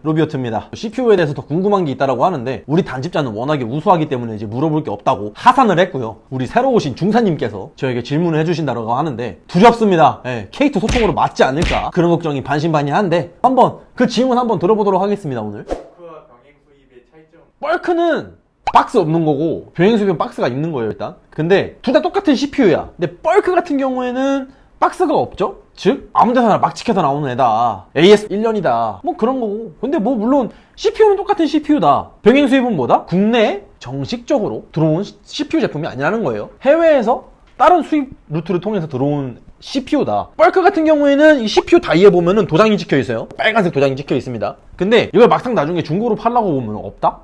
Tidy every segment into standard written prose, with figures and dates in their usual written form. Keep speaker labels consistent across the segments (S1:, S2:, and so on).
S1: 로비어트입니다. CPU에 대해서 더 궁금한 게 있다라고 하는데 우리 단집자는 워낙에 우수하기 때문에 이제 물어볼 게 없다고 하산을 했고요. 우리 새로 오신 중사님께서 저에게 질문을 해주신다고 하는데 두렵습니다. K2 소총으로 맞지 않을까 그런 걱정이 반신반의한데 한번 그 질문 한번 들어보도록 하겠습니다. 오늘
S2: 벌크와 병행 수입의 차이점.
S1: 벌크는 박스 없는 거고 병행 수입은 박스가 있는 거예요. 일단 근데 둘 다 똑같은 CPU야. 근데 벌크 같은 경우에는 박스가 없죠? 즉 아무 데서나 막 찍혀서 나오는 애다. AS 1년이다. 뭐 그런 거고. 근데 뭐 물론 CPU는 똑같은 CPU다. 병행 수입은 뭐다? 국내에 정식적으로 들어온 CPU 제품이 아니라는 거예요. 해외에서 다른 수입 루트를 통해서 들어온 CPU다. 벌크 같은 경우에는 이 CPU 다이에 보면은 도장이 찍혀 있어요. 빨간색 도장이 찍혀 있습니다. 근데 이걸 막상 나중에 중고로 팔라고 보면 없다?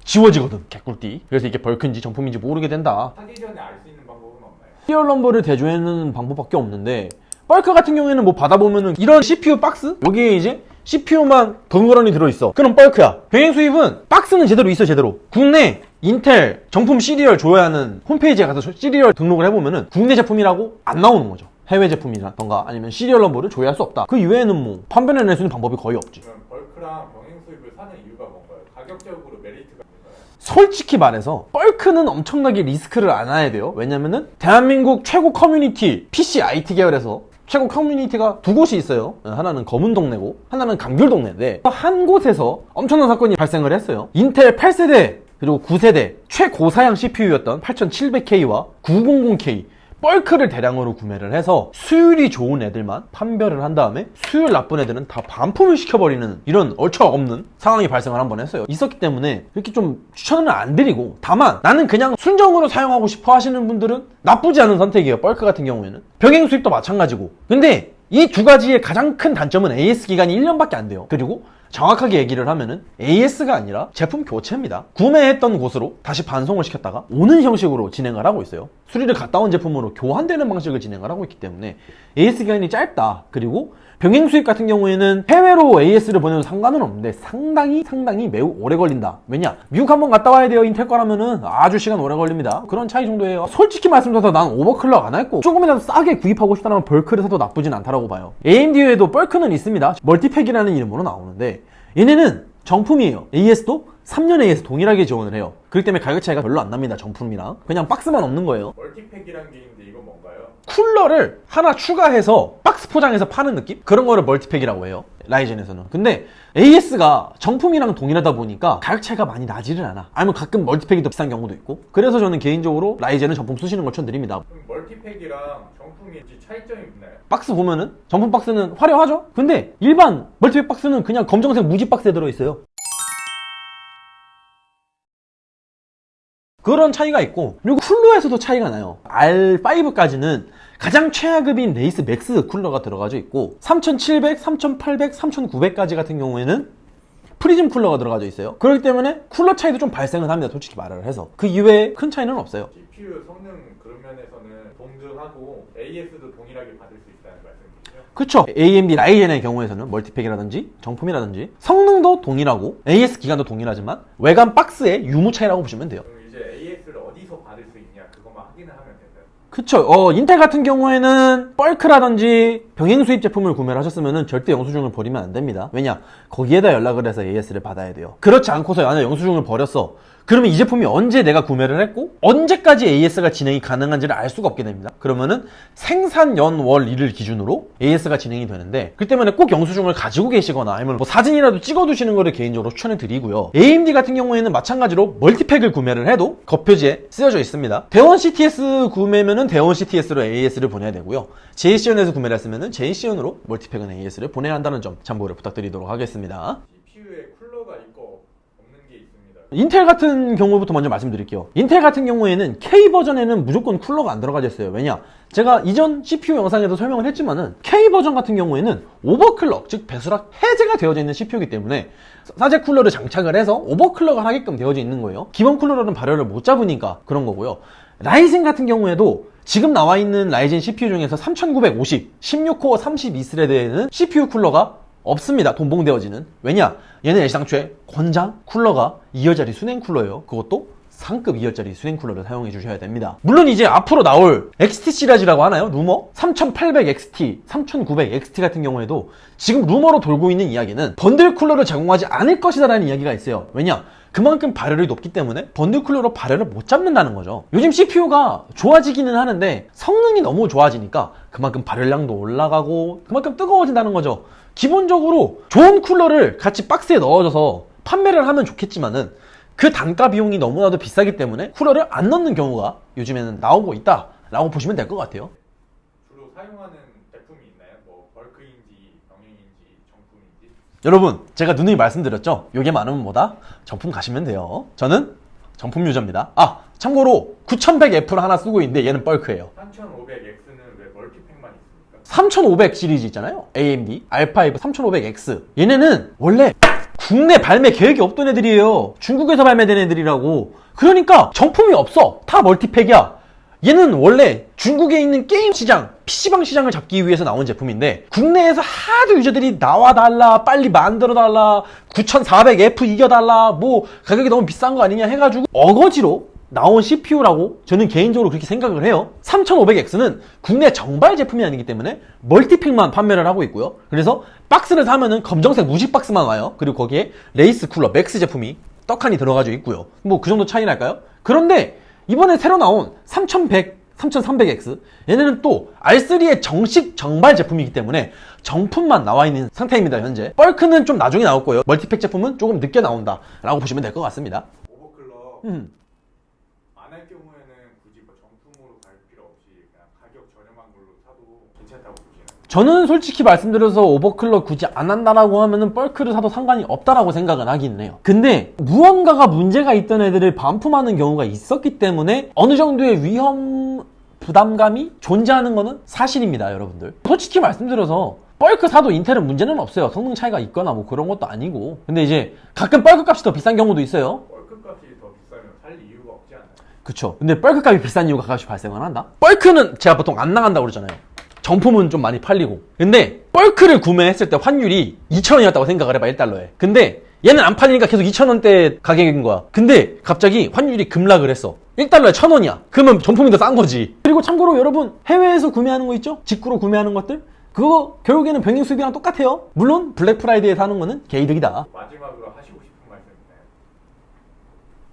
S1: 지워지거든. 개꿀띠. 그래서 이게 벌크인지 정품인지 모르게 된다.
S2: 사기 전에 알 수 있는 방법은 없나요?
S1: 시리얼 넘버를 대조하는 방법밖에 없는데 벌크 같은 경우에는 뭐 받아보면은 이런 CPU 박스? 여기에 이제 CPU만 덩그러니 들어있어. 그럼 벌크야. 병행 수입은 박스는 제대로 있어. 제대로. 국내 인텔 정품 시리얼 줘야 하는 홈페이지에 가서 시리얼 등록을 해보면은 국내 제품이라고 안 나오는 거죠. 해외 제품이라던가 아니면 시리얼 넘버를 조회할 수 없다. 그 이외에는 뭐 판별을 낼 수 있는 방법이 거의 없지.
S2: 그럼 벌크랑 병행 수입을 사는 이유가 뭔가요? 가격적으로 메리트가 있나요?
S1: 솔직히 말해서 벌크는 엄청나게 리스크를 안아야 돼요. 왜냐면은 대한민국 최고 커뮤니티 PC IT 계열에서 최고 커뮤니티가 두 곳이 있어요. 하나는 검은동네고 하나는 감귤동네인데 한 곳에서 엄청난 사건이 발생을 했어요. 인텔 8세대 그리고 9세대 최고사양 CPU였던 8700K와 900K 벌크를 대량으로 구매를 해서 수율이 좋은 애들만 판별을 한 다음에 수율 나쁜 애들은 다 반품을 시켜버리는 이런 얼처 없는 상황이 발생을 한번 했어요. 있었기 때문에 이렇게 좀 추천을 안 드리고, 다만 나는 그냥 순정으로 사용하고 싶어 하시는 분들은 나쁘지 않은 선택이에요. 벌크 같은 경우에는 병행 수입도 마찬가지고. 근데 이 두 가지의 가장 큰 단점은 AS 기간이 1년밖에 안 돼요. 그리고 정확하게 얘기를 하면은 AS가 아니라 제품 교체입니다. 구매했던 곳으로 다시 반송을 시켰다가 오는 형식으로 진행을 하고 있어요. 수리를 갔다 온 제품으로 교환되는 방식을 진행을 하고 있기 때문에 AS 기간이 짧다. 그리고 병행 수입 같은 경우에는 해외로 AS를 보내도 상관은 없는데 상당히 매우 오래 걸린다. 왜냐? 미국 한번 갔다 와야 돼요. 인텔 거라면은 아주 시간 오래 걸립니다. 그런 차이 정도예요. 솔직히 말씀드려서 난 오버클럭 안 했고 조금이라도 싸게 구입하고 싶다면 벌크를 사도 나쁘진 않다라고 봐요. AMD에도 벌크는 있습니다. 멀티팩이라는 이름으로 나오는데 얘네는 정품이에요. AS도 3년 AS 동일하게 지원을 해요. 그렇기 때문에 가격 차이가 별로 안 납니다. 정품이랑 그냥 박스만 없는 거예요.
S2: 멀티팩이란 게 있는데 이건 뭔가요?
S1: 쿨러를 하나 추가해서 박스 포장해서 파는 느낌? 그런 거를 멀티팩이라고 해요. 라이젠에서는. 근데 AS가 정품이랑 동일하다 보니까 가격 차이가 많이 나지를 않아. 아니면 가끔 멀티팩이 더 비싼 경우도 있고. 그래서 저는 개인적으로 라이젠은 정품 쓰시는 걸 추천드립니다.
S2: 그럼 멀티팩이랑 정품이 차이점이 있나요?
S1: 박스 보면은 정품 박스는 화려하죠? 근데 일반 멀티팩 박스는 그냥 검정색 무지 박스에 들어있어요. 그런 차이가 있고, 그리고 쿨러에서도 차이가 나요. R5까지는 가장 최하급인 레이스 맥스 쿨러가 들어가져 있고 3700, 3800, 3900까지 같은 경우에는 프리즘 쿨러가 들어가져 있어요. 그렇기 때문에 쿨러 차이도 좀 발생을 합니다. 솔직히 말을 해서. 그 이외에 큰 차이는 없어요.
S2: CPU 성능 그런 면에서는 동등하고 AS도 동일하게 받을 수 있다는 말씀이시죠?
S1: 그쵸. AMD 라이젠의 경우에서는 멀티팩이라든지 정품이라든지 성능도 동일하고 AS 기간도 동일하지만 외관 박스의 유무 차이라고 보시면 돼요.
S2: 그럼 이제 AS를 어디서 받을 수 있냐 그것만 확인을 하면 되나요?
S1: 그쵸. 인텔 같은 경우에는 벌크라든지 병행 수입 제품을 구매를 하셨으면 절대 영수증을 버리면 안 됩니다. 왜냐? 거기에다 연락을 해서 AS를 받아야 돼요. 그렇지 않고서 만약 영수증을 버렸어. 그러면 이 제품이 언제 내가 구매를 했고 언제까지 AS가 진행이 가능한지를 알 수가 없게 됩니다. 그러면은 생산 연월 일을 기준으로 AS가 진행이 되는데, 그 때문에 꼭 영수증을 가지고 계시거나 아니면 뭐 사진이라도 찍어 두시는 거를 개인적으로 추천해 드리고요. AMD 같은 경우에는 마찬가지로 멀티팩을 구매를 해도 겉표지에 쓰여져 있습니다. 대원 CTS 구매면은 대원 CTS로 AS를 보내야 되고요. JCN에서 구매를 했으면은 JCN으로 멀티팩은 AS를 보내야 한다는 점 참고를 부탁드리도록 하겠습니다.
S2: CPU에 쿨러가 있고 없는 게 있습니다.
S1: 인텔 같은 경우부터 먼저 말씀드릴게요. 인텔 같은 경우에는 K버전에는 무조건 쿨러가 안 들어가져 있어요. 왜냐? 제가 이전 CPU 영상에도 설명을 했지만은 K버전 같은 경우에는 오버클럭, 즉 배수락 해제가 되어져 있는 CPU이기 때문에 사제 쿨러를 장착을 해서 오버클럭을 하게끔 되어져 있는 거예요. 기본 쿨러로는 발열을 못 잡으니까 그런 거고요. 라이젠 같은 경우에도 지금 나와 있는 라이젠 CPU 중에서 3950, 16코어 32스레드에는 CPU 쿨러가 없습니다. 돈봉되어지는. 왜냐? 얘는 애시당초에 권장 쿨러가 2여자리 순행 쿨러예요. 그것도 상급 2열짜리 수냉 쿨러를 사용해 주셔야 됩니다. 물론 이제 앞으로 나올 XT 시리즈라고 하나요? 루머? 3800XT, 3900XT 같은 경우에도 지금 루머로 돌고 있는 이야기는 번들 쿨러를 제공하지 않을 것이다라는 이야기가 있어요. 왜냐? 그만큼 발열이 높기 때문에 번들 쿨러로 발열을 못 잡는다는 거죠. 요즘 CPU가 좋아지기는 하는데 성능이 너무 좋아지니까 그만큼 발열량도 올라가고 그만큼 뜨거워진다는 거죠. 기본적으로 좋은 쿨러를 같이 박스에 넣어줘서 판매를 하면 좋겠지만은 그 단가 비용이 너무나도 비싸기 때문에 쿨러를 안 넣는 경우가 요즘에는 나오고 있다라고 보시면 될 것 같아요.
S2: 주로 사용하는 제품이 있나요? 뭐 벌크인지, 병행인지, 정품인지?
S1: 여러분, 제가 누누이 말씀드렸죠? 요게 많으면 뭐다? 정품 가시면 돼요. 저는 정품 유저입니다. 아, 참고로 9100F를 하나 쓰고 있는데 얘는 벌크예요.
S2: 3500X는 왜 멀티팩만 있습니까?
S1: 3500 시리즈 있잖아요. AMD 알파5 3500X. 얘네는 원래 국내 발매 계획이 없던 애들이에요. 중국에서 발매된 애들이라고. 그러니까 정품이 없어. 다 멀티팩이야. 얘는 원래 중국에 있는 게임 시장, PC방 시장을 잡기 위해서 나온 제품인데 국내에서 하도 유저들이 나와달라, 빨리 만들어달라, 9400F 이겨달라, 뭐 가격이 너무 비싼 거 아니냐 해가지고 어거지로 나온 CPU라고 저는 개인적으로 그렇게 생각을 해요. 3500X는 국내 정발 제품이 아니기 때문에 멀티팩만 판매를 하고 있고요. 그래서 박스를 사면은 검정색 무식 박스만 와요. 그리고 거기에 레이스 쿨러 맥스 제품이 떡하니 들어가지고 있고요. 뭐 그 정도 차이 날까요? 그런데 이번에 새로 나온 3100, 3300X 얘네는 또 R3의 정식 정발 제품이기 때문에 정품만 나와 있는 상태입니다. 현재 벌크는 좀 나중에 나올 거예요. 멀티팩 제품은 조금 늦게 나온다 라고 보시면 될 것 같습니다.
S2: 오버클럭 안 할 경우에는 굳이 뭐 정품으로 갈 필요 없이 그냥 가격 저렴한 걸로 사도 괜찮다고 보시나요?
S1: 저는 솔직히 말씀드려서 오버클럭 굳이 안 한다라고 하면은 벌크를 사도 상관이 없다라고 생각은 하긴 해요. 근데 무언가가 문제가 있던 애들을 반품하는 경우가 있었기 때문에 어느 정도의 위험 부담감이 존재하는 거는 사실입니다, 여러분들. 솔직히 말씀드려서 벌크 사도 인텔은 문제는 없어요. 성능 차이가 있거나 뭐 그런 것도 아니고. 근데 이제 가끔 벌크 값이 더 비싼 경우도 있어요.
S2: 벌크 값이 더 비싸면 살 이유가 없지 않나요?
S1: 그쵸. 근데 벌크 값이 비싼 이유가 가끔씩 발생을 한다? 벌크는 제가 보통 안 나간다고 그러잖아요. 정품은 좀 많이 팔리고. 근데 벌크를 구매했을 때 환율이 2,000원이었다고 생각을 해봐, 1달러에. 근데 얘는 안 팔리니까 계속 2,000원대 가격인 거야. 근데 갑자기 환율이 급락을 했어. 1달러에 1,000원이야. 그러면 정품이 더 싼 거지. 그리고 참고로 여러분, 해외에서 구매하는 거 있죠? 직구로 구매하는 것들? 그거 결국에는 병행 수입이랑 똑같아요. 물론 블랙 프라이데이에서 하는 거는 개이득이다.
S2: 마지막으로 하시고 싶은 말씀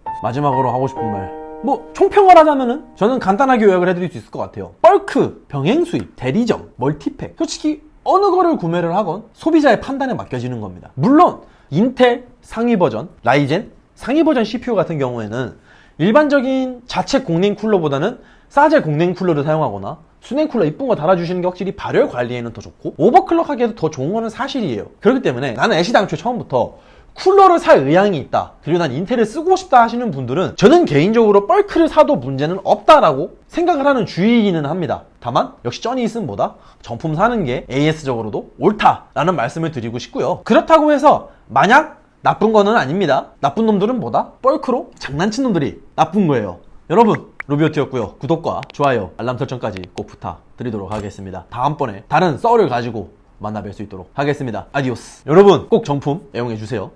S2: 있나요?
S1: 마지막으로 하고 싶은 말. 뭐 총평을 하자면은 저는 간단하게 요약을 해드릴 수 있을 것 같아요. 벌크, 병행 수입, 대리점, 멀티팩. 솔직히 어느 거를 구매를 하건 소비자의 판단에 맡겨지는 겁니다. 물론 인텔 상위 버전, 라이젠 상위 버전 CPU 같은 경우에는 일반적인 자체 공냉 쿨러보다는 싸제 공냉 쿨러를 사용하거나 수냉 쿨러 이쁜 거 달아주시는 게 확실히 발열 관리에는 더 좋고 오버클럭 하기에도 더 좋은 거는 사실이에요. 그렇기 때문에 나는 애시당초 처음부터 쿨러를 살 의향이 있다, 그리고 난 인텔을 쓰고 싶다 하시는 분들은 저는 개인적으로 벌크를 사도 문제는 없다라고 생각을 하는 주의이기는 합니다. 다만 역시 쩐이 있으면 뭐다? 정품 사는 게 AS적으로도 옳다라는 말씀을 드리고 싶고요. 그렇다고 해서 만약 나쁜 거는 아닙니다. 나쁜 놈들은 뭐다? 벌크로 장난친 놈들이 나쁜 거예요. 여러분, 로비오트였고요. 구독과 좋아요, 알람 설정까지 꼭 부탁드리도록 하겠습니다. 다음번에 다른 썰을 가지고 만나 뵐 수 있도록 하겠습니다. 아디오스. 여러분 꼭 정품 애용해주세요.